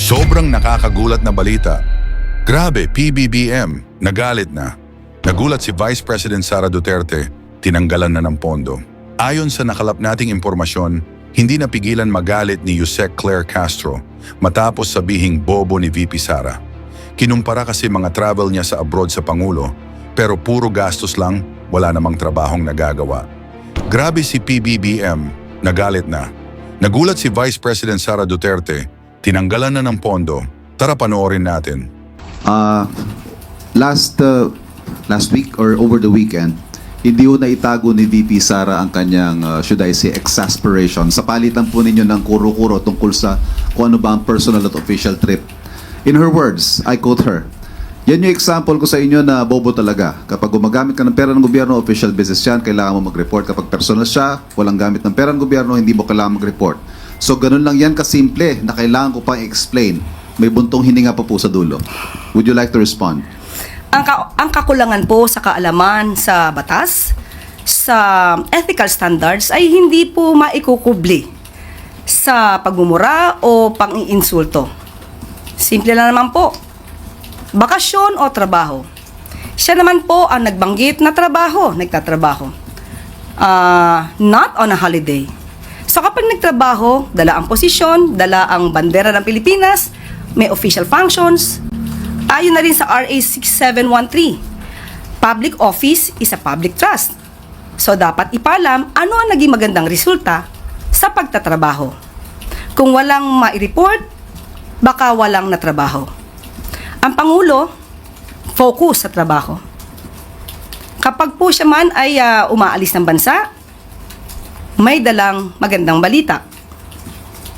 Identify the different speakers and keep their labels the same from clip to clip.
Speaker 1: Sobrang nakakagulat na balita. Grabe, PBBM, nagalit na. Nagulat si Vice President Sara Duterte, tinanggalan na ng pondo. Ayon sa nakalap nating impormasyon, hindi napigilan magalit ni Yusek Claire Castro matapos sabihing bobo ni VP Sara. Kinumpara kasi mga travel niya sa abroad sa Pangulo, pero puro gastos lang, wala namang trabahong nagagawa. Grabe si PBBM, nagalit na. Nagulat si Vice President Sara Duterte, tinanggalan na ng pondo. Tara panoorin natin.
Speaker 2: Last week or over the weekend, hindi ho na itago ni VP Sara ang kanyang, should I say, exasperation sa palitan po ninyo ng kuro-kuro tungkol sa kung ano ba ang personal at official trip. In her words, I quote her, "Yan yung example ko sa inyo na bobo talaga. Kapag gumagamit ka ng pera ng gobyerno, official business yan, kailangan mo mag-report. Kapag personal siya, walang gamit ng pera ng gobyerno, hindi mo kailangan mag-report." So ganun lang yan kasimple na kailangan ko pang explain. May buntong hininga pa po sa dulo. Would you like to respond?
Speaker 3: Ang kakulangan po sa kaalaman sa batas, sa ethical standards ay hindi po maikukubli sa pagmumura o pang-iinsulto. Simple lang naman po. Bakasyon o trabaho. Siya naman po ang nagbanggit na trabaho, nagtatrabaho. Not on a holiday. So kapag nagtrabaho, dala ang posisyon, dala ang bandera ng Pilipinas, may official functions. Ayon na rin sa RA 6713, public office is a public trust. So dapat ipalam ano ang naging magandang resulta sa pagtatrabaho. Kung walang mai-report, baka walang natrabaho. Ang Pangulo, focus sa trabaho. Kapag po siya man ay umaalis ng bansa, may dalang magandang balita.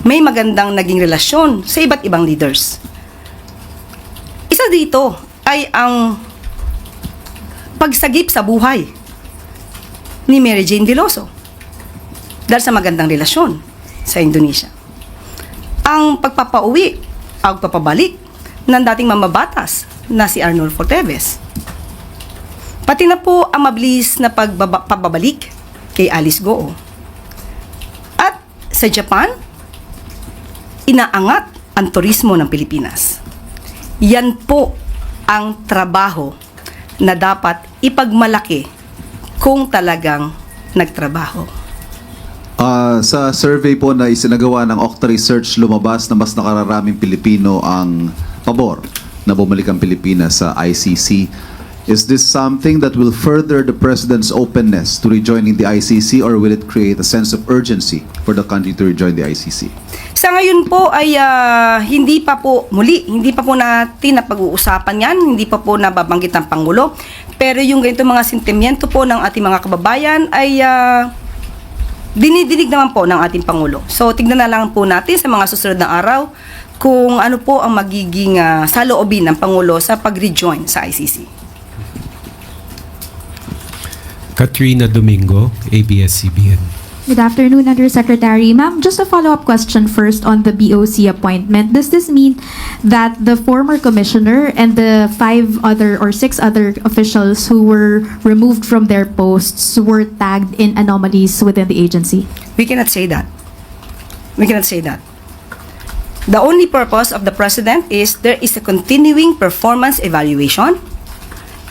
Speaker 3: May magandang naging relasyon sa iba't ibang leaders. Isa dito ay ang pagsagip sa buhay ni Mary Jane Veloso dahil sa magandang relasyon sa Indonesia. Ang pagpapauwi, ang pagpapabalik ng dating mamabatas na si Arnulfo Teves. Pati na po ang mabilis na pagbabalik kay Alice Goo. At sa Japan, inaangat ang turismo ng Pilipinas. Yan po ang trabaho na dapat ipagmalaki kung talagang nagtrabaho.
Speaker 2: Sa survey po na isinagawa ng Okta Research, lumabas na mas nakararaming Pilipino ang pabor na bumalik ang Pilipinas sa ICC. Is this something that will further the President's openness to rejoining the ICC, or will it create a sense of urgency for the country to rejoin the ICC?
Speaker 3: Sa ngayon po ay hindi pa po natin napag-uusapan yan, hindi pa po nababanggit ng Pangulo. Pero yung ganito mga sentimiento po ng ating mga kababayan ay dinidinig naman po ng ating Pangulo. So tignan na lang po natin sa mga susunod na araw kung ano po ang magiging saloobin ng Pangulo sa pag-rejoin sa ICC.
Speaker 4: Katrina Domingo, ABS-CBN.
Speaker 5: Good afternoon, Undersecretary. Ma'am, just a follow-up question first on the BOC appointment. Does this mean that the former commissioner and the 6 other officials who were removed from their posts were tagged in anomalies within the agency?
Speaker 3: We cannot say that. We cannot say that. The only purpose of the President is there is a continuing performance evaluation.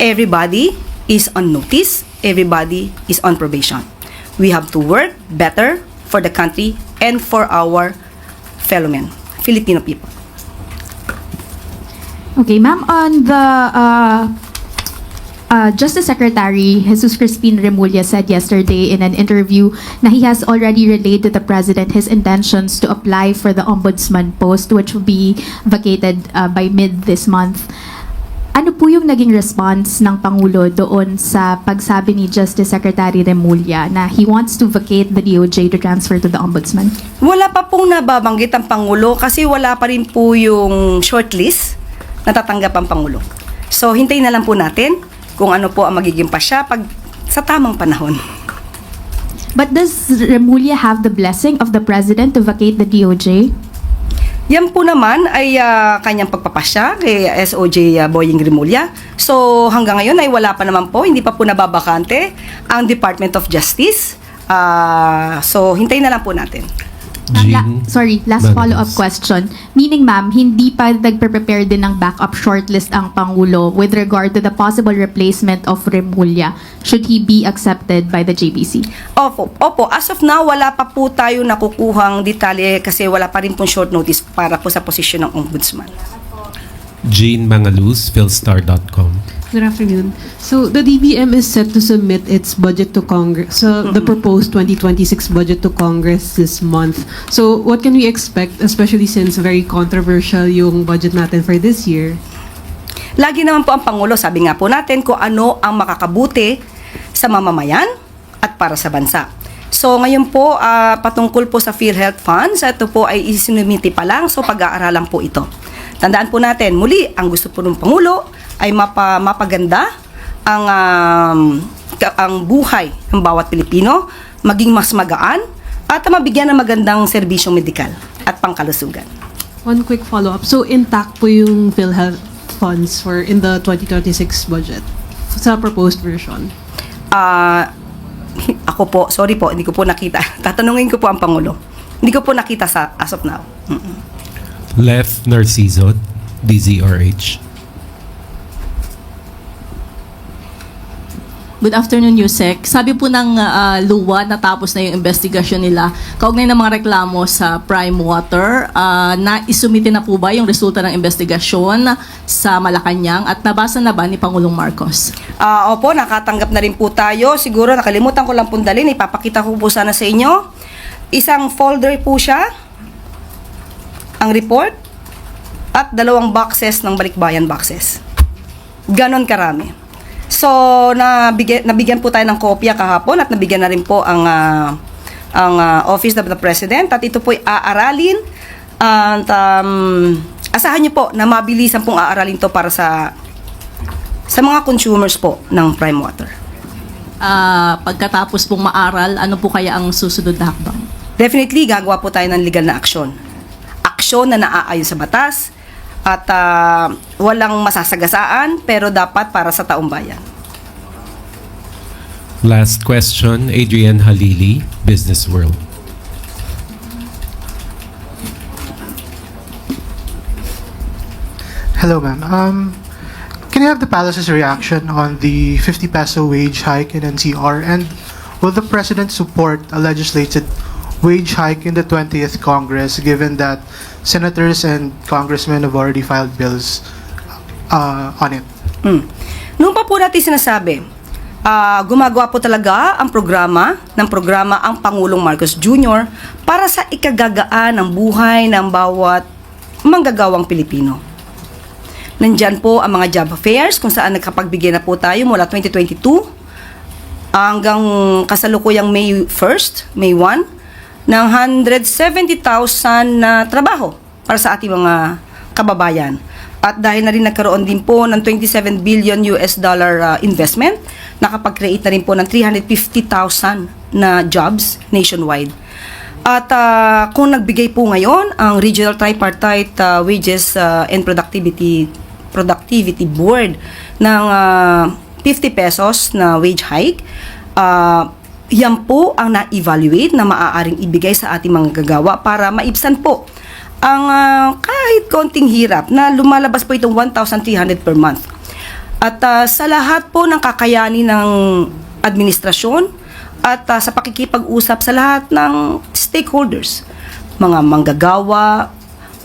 Speaker 3: Everybody is on notice. Everybody is on probation. We have to work better for the country and for our fellow men, Filipino people.
Speaker 5: Okay, ma'am, on the Justice Secretary Jesus Crispin Remulla said yesterday in an interview na he has already relayed to the President his intentions to apply for the Ombudsman post, which will be vacated by mid this month. Ano po yung naging response ng Pangulo doon sa pagsabi ni Justice Secretary Remulla na he wants to vacate the DOJ to transfer to the Ombudsman?
Speaker 3: Wala pa pong nababanggit ang Pangulo kasi wala pa rin po yung shortlist na tatanggap ang Pangulo. So, hintayin na lang po natin kung ano po ang magiging pasya pag sa tamang panahon.
Speaker 5: But does Remulla have the blessing of the President to vacate the DOJ?
Speaker 3: Yan po naman ay kanyang pagpapasya kay SOJ Boying Remulla. So hanggang ngayon ay wala pa naman po, hindi pa po nababakante ang Department of Justice. So hintayin na lang po natin.
Speaker 4: Jean
Speaker 5: Last
Speaker 4: Manalas.
Speaker 5: follow-up question. Meaning, ma'am, hindi pa nagpe-prepare din ng backup shortlist ang Pangulo with regard to the possible replacement of Remulla should he be accepted by the JBC?
Speaker 3: Opo. As of now, wala pa po tayo nakukuhang detalye kasi wala pa rin pong short notice para po sa posisyon ng ombudsman.
Speaker 4: Jean Mangaluz, philstar.com.
Speaker 6: Good afternoon. So the DBM is set to submit its budget to Congress, the proposed 2026 budget to Congress this month. So what can we expect, especially since very controversial yung budget natin for this year?
Speaker 3: Lagi naman po ang Pangulo, sabi nga po natin kung ano ang makakabuti sa mamamayan at para sa bansa. So ngayon po, patungkol po sa PhilHealth Funds, ito po ay isinumiti pa lang, so pag-aaralan po ito. Tandaan po natin, muli, ang gusto po ng Pangulo ay mapaganda ang buhay ng bawat Pilipino, maging mas magaan, at mabigyan ng magandang serbisyong medikal at pangkalusugan.
Speaker 6: One quick follow-up. So intact po yung PhilHealth funds for in the 2026 budget sa proposed version?
Speaker 3: Ako po, sorry po, hindi ko po nakita. Tatanungin ko po ang Pangulo. Hindi ko po nakita as of now.
Speaker 4: Lef Narciso, DZRH.
Speaker 7: Good afternoon, Yusek. Sabi po ng luwa, natapos na yung investigasyon nila. Kaugnay ng mga reklamo sa Prime Water, na isumite na po ba yung resulta ng investigasyon sa Malacanang at nabasa na ba ni Pangulong Marcos?
Speaker 3: Opo, nakatanggap na rin po tayo. Siguro nakalimutan ko lang pundalin. Ipapakita ko po sana sa inyo. Isang folder po siya, ang report, at 2 boxes ng balikbayan boxes. Ganon karami. So, nabigyan po tayo ng kopya kahapon at nabigyan na rin po ang Office of the President at ito po ay aaralin at asahan niyo po na mabilisan pong aaralin to para sa mga consumers po ng Prime Water.
Speaker 7: Pagkatapos pong maaral, ano po kaya ang susunod na hakbang?
Speaker 3: Definitely, gagawa po tayo ng legal na aksyon. Aksyon na naaayon sa batas at walang masasagasaan pero dapat para sa taong bayan.
Speaker 4: Last question, Adrian Halili, Business World.
Speaker 8: Hello, ma'am. Can I have the palace's reaction on the 50 peso wage hike in NCR? And will the president support a legislated wage hike in the 20th Congress given that senators and congressmen have already filed bills on it?
Speaker 3: Noong pa po natin sinasabi, gumagawa po talaga ang programa ang Pangulong Marcos Jr. para sa ikagagaan ng buhay ng bawat manggagawang Pilipino. Nandyan po ang mga job fairs kung saan nagkapagbigay na po tayo mula 2022 hanggang kasalukuyang May 1st, May 1, ng 170,000 na trabaho para sa ating mga kababayan. At dahil na rin nagkaroon din po ng $27 billion investment, nakapag-create na rin po ng 350,000 na jobs nationwide. At kung nagbigay po ngayon ang Regional Tripartite Wages and Productivity Board ng 50 pesos na wage hike, yan po ang na-evaluate na maaaring ibigay sa ating mga gagawa para maibsan po ang kahit konting hirap na lumalabas po itong 1,300 per month. At sa lahat po ng kakayanin ng administrasyon at sa pakikipag-usap sa lahat ng stakeholders, mga manggagawa,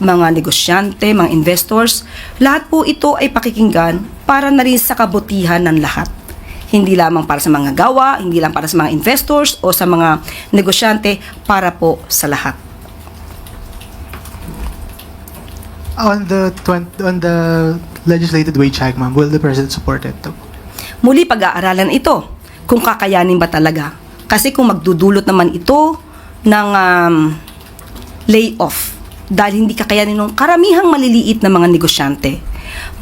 Speaker 3: mga negosyante, mga investors, lahat po ito ay pakikinggan para na rin sa kabutihan ng lahat. Hindi lamang para sa mga gawa, hindi lang para sa mga investors o sa mga negosyante, para po sa lahat.
Speaker 8: On the legislated wage hike, ma'am, will the president support it?
Speaker 3: Muli, pag-aaralan ito kung kakayanin ba talaga. Kasi kung magdudulot naman ito ng layoff dahil hindi kakayanin ng karamihang maliliit na mga negosyante,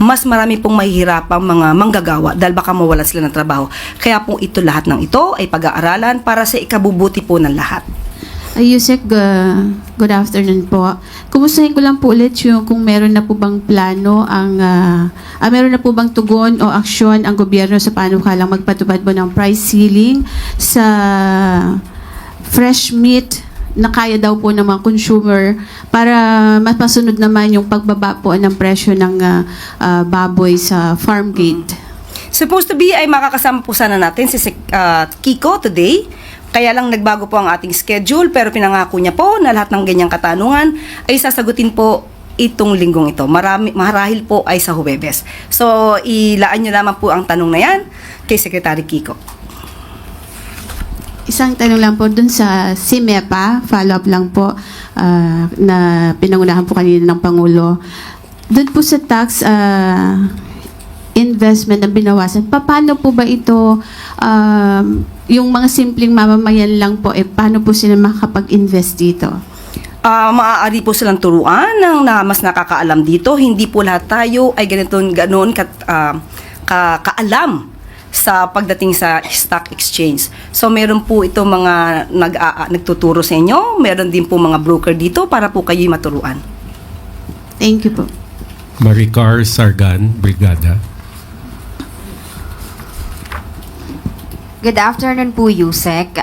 Speaker 3: mas marami pong mahihirapang mga manggagawa dahil baka mawalan sila ng trabaho. Kaya po ito, lahat ng ito ay pag-aaralan para sa ikabubuti po ng lahat.
Speaker 9: Yusek, good afternoon po. Kumustahin ko lang po ulit yung kung meron na po bang plano meron na po bang tugon o aksyon ang gobyerno sa panukalang magpatupad po ng price ceiling sa fresh meat nakaya daw po ng mga consumer para mapasunod naman yung pagbaba po ng presyo ng baboy sa farm gate?
Speaker 3: Supposed to be ay makakasama po sana natin si Kiko today. Kaya lang nagbago po ang ating schedule, pero pinangako niya po na lahat ng ganyang katanungan ay sasagutin po itong linggong ito. Marahil po ay sa Huwebes. So, ilaan niyo lamang po ang tanong na yan kay Secretary Kiko.
Speaker 9: Isang tanong lang po dun sa CIMEPA, follow-up lang po na pinangunahan po kanina ng Pangulo. Dun po sa tax investment na binawasan, paano po ba ito, yung mga simpleng mamamayan lang po, paano po sila makakapag-invest dito?
Speaker 3: Maaari po silang turuan ng mas nakakaalam dito. Hindi po lahat tayo ay ganoon kaalam sa pagdating sa stock exchange. So meron po ito mga nagtuturo sa inyo, meron din po mga broker dito para po kayo'y maturuan.
Speaker 9: Thank you po.
Speaker 4: Maricar Sargan, Brigada.
Speaker 10: Good afternoon po, Yusek.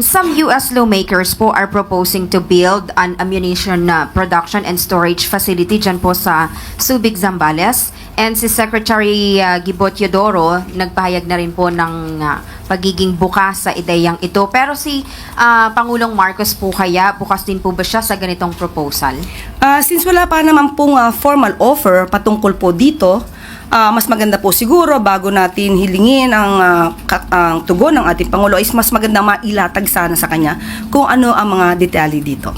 Speaker 10: Some U.S. lawmakers po are proposing to build an ammunition production and storage facility dyan po sa Subic, Zambales. And si Secretary Gibo Teodoro, nagpahayag na rin po ng pagiging bukas sa ideyang ito. Pero si Pangulong Marcos po kaya, bukas din po ba siya sa ganitong proposal?
Speaker 3: Since wala pa naman pong formal offer patungkol po dito, mas maganda po siguro bago natin hilingin ang tugon ng ating Pangulo is mas maganda mailatag sana sa kanya kung ano ang mga detalye dito.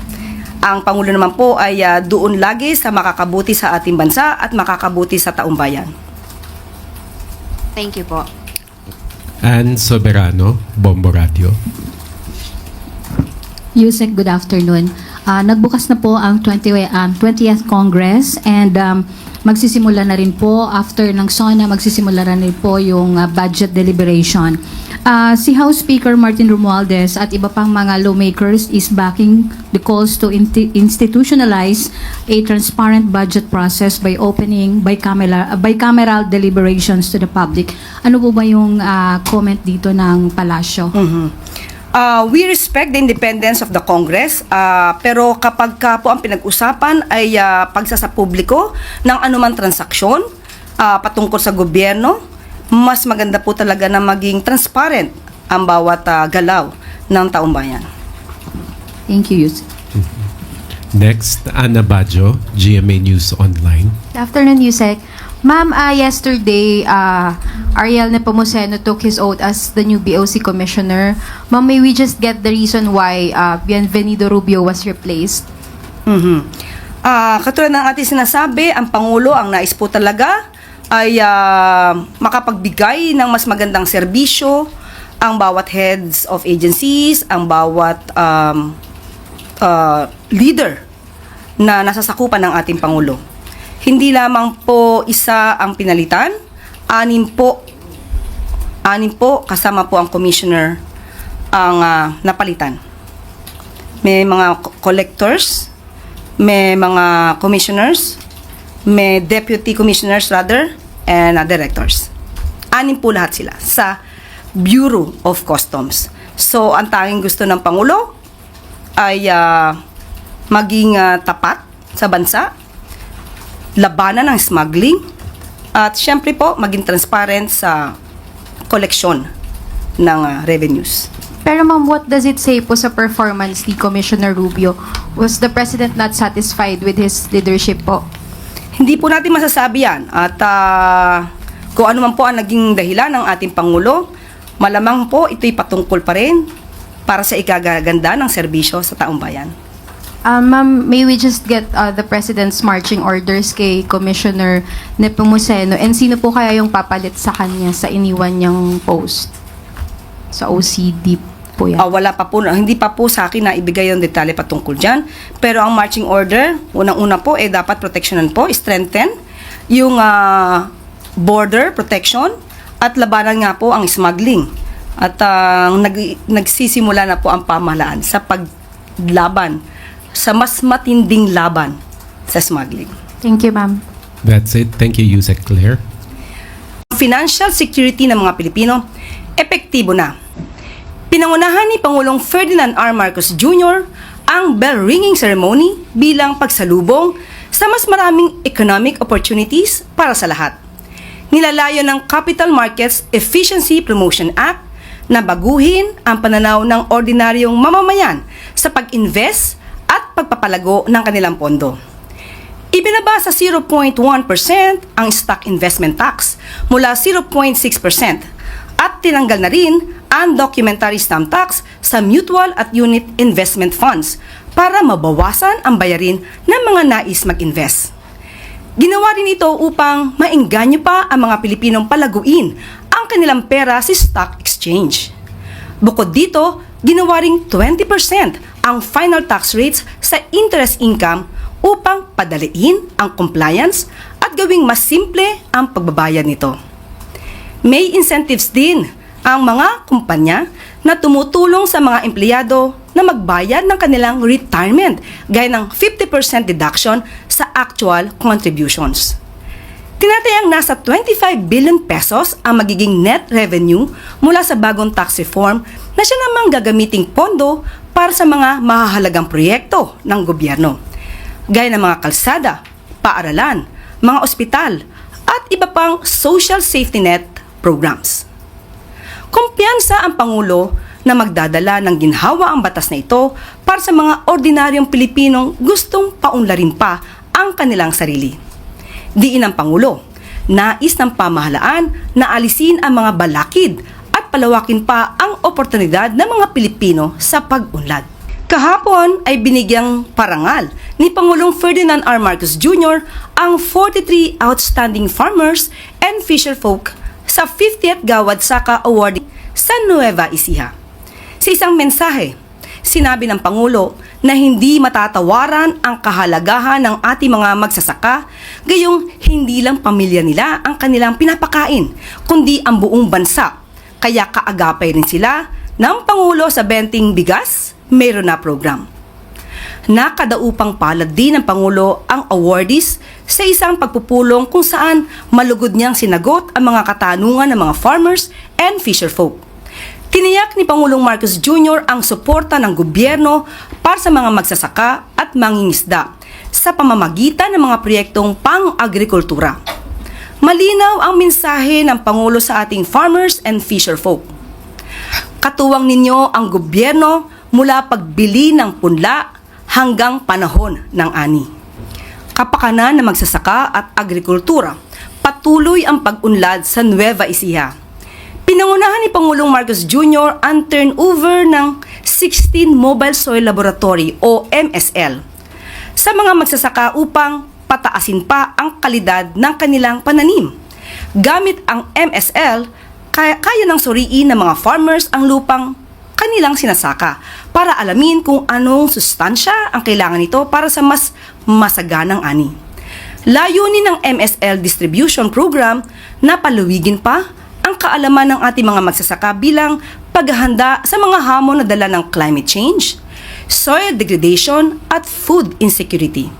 Speaker 3: Ang Pangulo naman po ay doon lagi sa makakabuti sa ating bansa at makakabuti sa taong bayan.
Speaker 10: Thank you po.
Speaker 4: Ann Soberano, Bombo Radio.
Speaker 11: Yusek, good afternoon. Nagbukas na po ang 20th Congress and magsisimula na rin po after ng SONA, magsisimula na rin po yung budget deliberation. Si House Speaker Martin Romualdez at iba pang mga lawmakers is backing the calls to institutionalize a transparent budget process by opening bicameral deliberations to the public. Ano po ba yung comment dito ng Palasyo?
Speaker 3: We respect the independence of the Congress, pero kapag po ang pinag-usapan ay pagsasapubliko ng anumang transaksyon patungkol sa gobyerno, mas maganda po talaga na maging transparent ang bawat galaw ng taong bayan.
Speaker 11: Thank you, Yusek.
Speaker 4: Next, Ana Bajo, GMA News Online.
Speaker 5: Good afternoon, Yusek. Ma'am, yesterday, Ariel Nepomuceno took his oath as the new BOC Commissioner. Ma'am, may we just get the reason why Bienvenido Rubio was replaced?
Speaker 3: Katulad ng ating sinasabi, ang Pangulo, ang nais po talaga ay makapagbigay ng mas magandang serbisyo ang bawat heads of agencies, ang bawat leader na nasasakupan ng ating Pangulo. Hindi lamang po isa ang pinalitan, anim po kasama po ang commissioner ang napalitan. May mga collectors, may mga commissioners, may deputy commissioners rather, and directors. Anim po lahat sila sa Bureau of Customs. So, ang tanging gusto ng Pangulo ay maging tapat sa bansa, labanan ng smuggling, at syempre po maging transparent sa koleksyon ng revenues.
Speaker 5: Pero ma'am, what does it say po sa performance ni Commissioner Rubio? Was the President not satisfied with his leadership po?
Speaker 3: Hindi po natin masasabi yan. At kung ano man po ang naging dahilan ng ating Pangulo, malamang po ito'y patungkol pa rin para sa ikagaganda ng serbisyo sa taong bayan.
Speaker 5: Ma'am, may we just get the President's marching orders kay Commissioner Nepomuceno, and sino po kaya yung papalit sa kanya sa iniwan niyang post? Sa OCD po yan.
Speaker 3: Wala pa po, hindi pa po sa akin na ibigay yung detalye patungkol dyan. Pero ang marching order, unang-una po, dapat protectionan po, strengthen yung border protection at labanan nga po ang smuggling. At nagsisimula na po ang pamahalaan sa paglaban, sa mas matinding laban sa smuggling.
Speaker 5: Thank you, ma'am.
Speaker 4: That's it. Thank you, Yusek Claire.
Speaker 3: Financial security ng mga Pilipino, epektibo na. Pinangunahan ni Pangulong Ferdinand R. Marcos Jr. ang bell-ringing ceremony bilang pagsalubong sa mas maraming economic opportunities para sa lahat. Nilalayo ng Capital Markets Efficiency Promotion Act na baguhin ang pananaw ng ordinaryong mamamayan sa pag-invest at pagpapalago ng kanilang pondo. Ibinaba sa 0.1% ang stock investment tax mula 0.6% at tinanggal na rin ang documentary stamp tax sa mutual at unit investment funds para mabawasan ang bayarin ng mga nais mag-invest. Ginawa rin ito upang maengganyo pa ang mga Pilipinong palaguin ang kanilang pera sa stock exchange. Bukod dito, ginawa ring 20% ang final tax rates sa interest income upang padaliin ang compliance at gawing mas simple ang pagbabayad nito. May incentives din ang mga kumpanya na tumutulong sa mga empleyado na magbayad ng kanilang retirement gaya ng 50% deduction sa actual contributions. Tinatayang nasa 25 billion pesos ang magiging net revenue mula sa bagong tax reform na siya namang gagamiting pondo para sa mga mahahalagang proyekto ng gobyerno, gaya ng mga kalsada, paaralan, mga ospital, at iba pang social safety net programs. Kumpiyansa ang Pangulo na magdadala ng ginhawa ang batas na ito para sa mga ordinaryong Pilipinong gustong paunlarin pa ang kanilang sarili. Diin ng Pangulo, nais ng pamahalaan na alisin ang mga balakid at palawakin pa ang oportunidad ng mga Pilipino sa pag-unlad. Kahapon ay binigyang parangal ni Pangulong Ferdinand R. Marcos Jr. ang 43 outstanding farmers and fisherfolk sa 50th Gawad Saka Award sa Nueva Ecija. Sa isang mensahe, sinabi ng Pangulo na hindi matatawaran ang kahalagahan ng ating mga magsasaka, gayong hindi lang pamilya nila ang kanilang pinapakain, kundi ang buong bansa. Kaya kaagapay rin sila ng Pangulo sa Benting Bigas, Meron na program. Nakadaupang palad din ng Pangulo ang awardees sa isang pagpupulong kung saan malugod niyang sinagot ang mga katanungan ng mga farmers and fisherfolk. Tiniyak ni Pangulong Marcos Jr. ang suporta ng gobyerno para sa mga magsasaka at mangingisda sa pamamagitan ng mga proyektong pang-agrikultura. Malinaw ang mensahe ng Pangulo sa ating farmers and fisherfolk. Katuwang ninyo ang gobyerno mula pagbili ng punla hanggang panahon ng ani. Kapakanan ng magsasaka at agrikultura, patuloy ang pag-unlad sa Nueva Ecija. Pinangunahan ni Pangulong Marcos Jr. ang turnover ng 16 Mobile Soil Laboratory o MSL sa mga magsasaka upang pataasin pa ang kalidad ng kanilang pananim. Gamit ang MSL, kaya nang suriin ng mga farmers ang lupang kanilang sinasaka para alamin kung anong sustansya ang kailangan nito para sa mas masaganang ani. Layunin ng MSL Distribution Program na paluwigin pa ang kaalaman ng ating mga magsasaka bilang paghahanda sa mga hamon na dala ng climate change, soil degradation at food insecurity.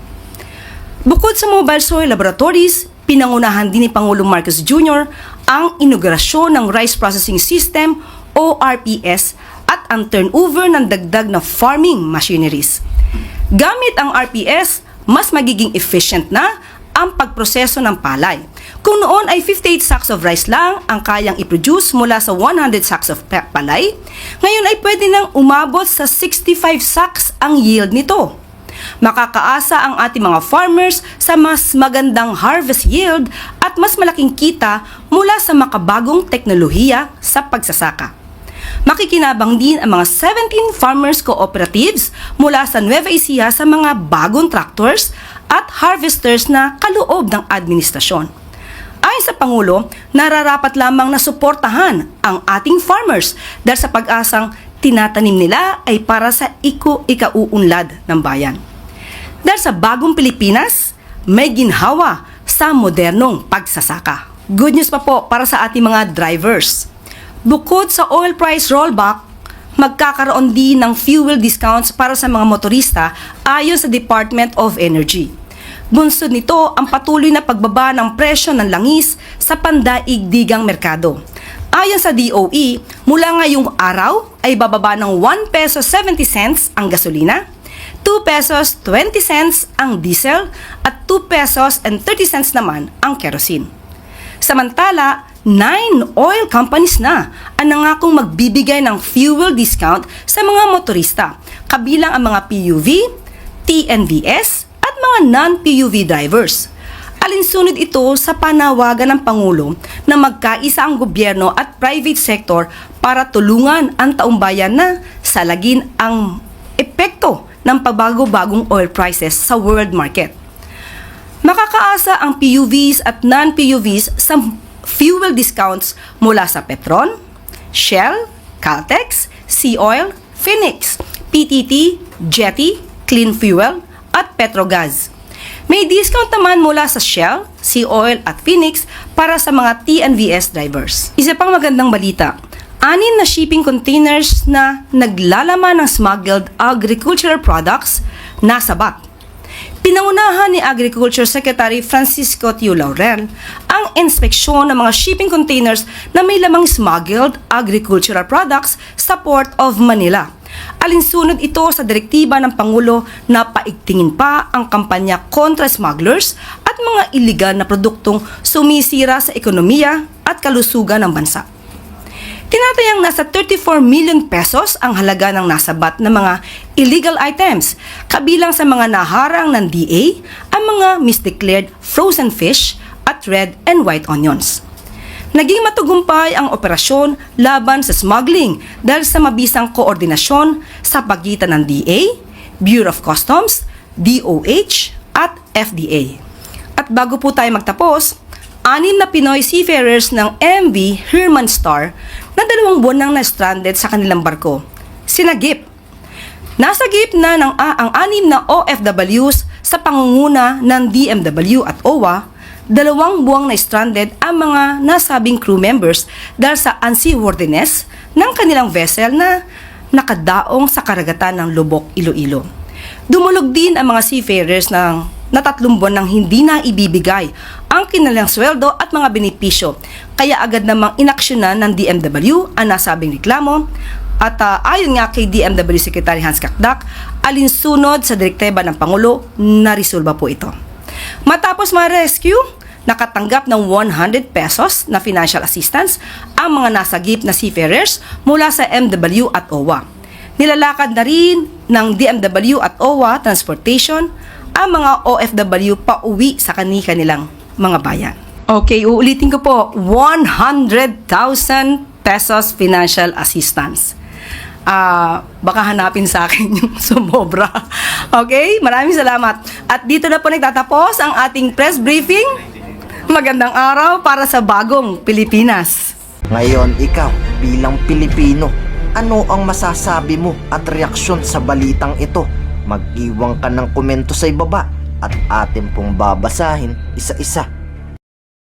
Speaker 3: Bukod sa mobile soil laboratories, pinangunahan din ni Pangulong Marcos Jr. ang inaugurasyon ng Rice Processing System o RPS at ang turnover ng dagdag na farming machineries. Gamit ang RPS, mas magiging efficient na ang pagproseso ng palay. Kung noon ay 58 sacks of rice lang ang kayang i-produce mula sa 100 sacks of palay, ngayon ay pwede nang umabot sa 65 sacks ang yield nito. Makakaasa ang ating mga farmers sa mas magandang harvest yield at mas malaking kita mula sa makabagong teknolohiya sa pagsasaka. Makikinabang din ang mga 17 farmers cooperatives mula sa Nueva Ecija sa mga bagong tractors at harvesters na kaloob ng administrasyon. Ayon sa Pangulo, nararapat lamang na suportahan ang ating farmers dahil sa pag-asang tinatanim nila ay para sa ikauunlad ng bayan. Dahil sa bagong Pilipinas, may ginhawa sa modernong pagsasaka. Good news pa po para sa ating mga drivers. Bukod sa oil price rollback, magkakaroon din ng fuel discounts para sa mga motorista ayon sa Department of Energy. Bunsod nito ang patuloy na pagbaba ng presyo ng langis sa pandaigdigang merkado. Ayon sa DOE, mula ngayong araw ay bababa ng 1 peso 70 cents ang gasolina, 2 pesos 20 cents ang diesel at 2 pesos and 30 cents naman ang kerosene. Samantala, 9 oil companies na ang nangakong magbibigay ng fuel discount sa mga motorista, kabilang ang mga PUV, TNVS at mga non-PUV drivers. Alinsunod ito sa panawagan ng Pangulo na magkaisa ang gobyerno at private sector para tulungan ang taumbayan na salagin ang epekto ng pagbago-bagong oil prices sa world market. Makakaasa ang PUVs at non-PUVs sa fuel discounts mula sa Petron, Shell, Caltex, Sea Oil, Phoenix, PTT, Jetty, Clean Fuel at Petrogas. May discount naman mula sa Shell, Sea Oil at Phoenix para sa mga TNVS drivers. Isa pang magandang balita, 6 na shipping containers na naglalaman ng smuggled agricultural products nasabat. Pinangunahan ni Agriculture Secretary Francisco Tio Laurel ang inspeksyon ng mga shipping containers na may lamang smuggled agricultural products sa Port of Manila. Alinsunod ito sa direktiba ng Pangulo na paigtingin pa ang kampanya kontra smugglers at mga iligal na produktong sumisira sa ekonomiya at kalusugan ng bansa. Tinatayang nasa 34 million pesos ang halaga ng nasabat na mga illegal items, kabilang sa mga naharang ng DA ang mga misdeclared frozen fish at red and white onions. Naging matagumpay ang operasyon laban sa smuggling dahil sa mabisang koordinasyon sa pagitan ng DA, Bureau of Customs, DOH at FDA. At bago po tayo magtapos, 6 na Pinoy seafarers ng MV Herman Star na 2 buwan nang na-stranded sa kanilang barko, sinagip. Nasagip na ang 6 na OFWs sa pangunguna ng DMW at OWA, 2 buwang na-stranded ang mga nasabing crew members dahil sa unseaworthiness ng kanilang vessel na nakadaong sa karagatan ng Lubok, Iloilo. Dumulog din ang mga seafarers na 3 buwan nang hindi na ibibigay ang kanilang sweldo at mga benepisyo, kaya agad namang inaksyonan ng DMW ang nasabing reklamo. At ayon nga kay DMW Secretary Hans Kakdak, alinsunod sa direktiba ng Pangulo, naresolba po ito. Matapos ma-rescue, nakatanggap ng 100 pesos na financial assistance ang mga nasagip na seafarers mula sa MW at OWA. Nilalakad na rin ng DMW at OWA Transportation ang mga OFW pa uwi sa kanilang mga bayan. Okay, uulitin ko po, 100,000 pesos financial assistance. Baka hanapin sa akin yung sumobra. Okay, maraming salamat. At dito na po nagtatapos ang ating press briefing. Magandang araw para sa bagong Pilipinas.
Speaker 12: Ngayon, ikaw bilang Pilipino, ano ang masasabi mo at reaksyon sa balitang ito? Mag-iwan ka ng komento sa ibaba at atin pong babasahin isa-isa.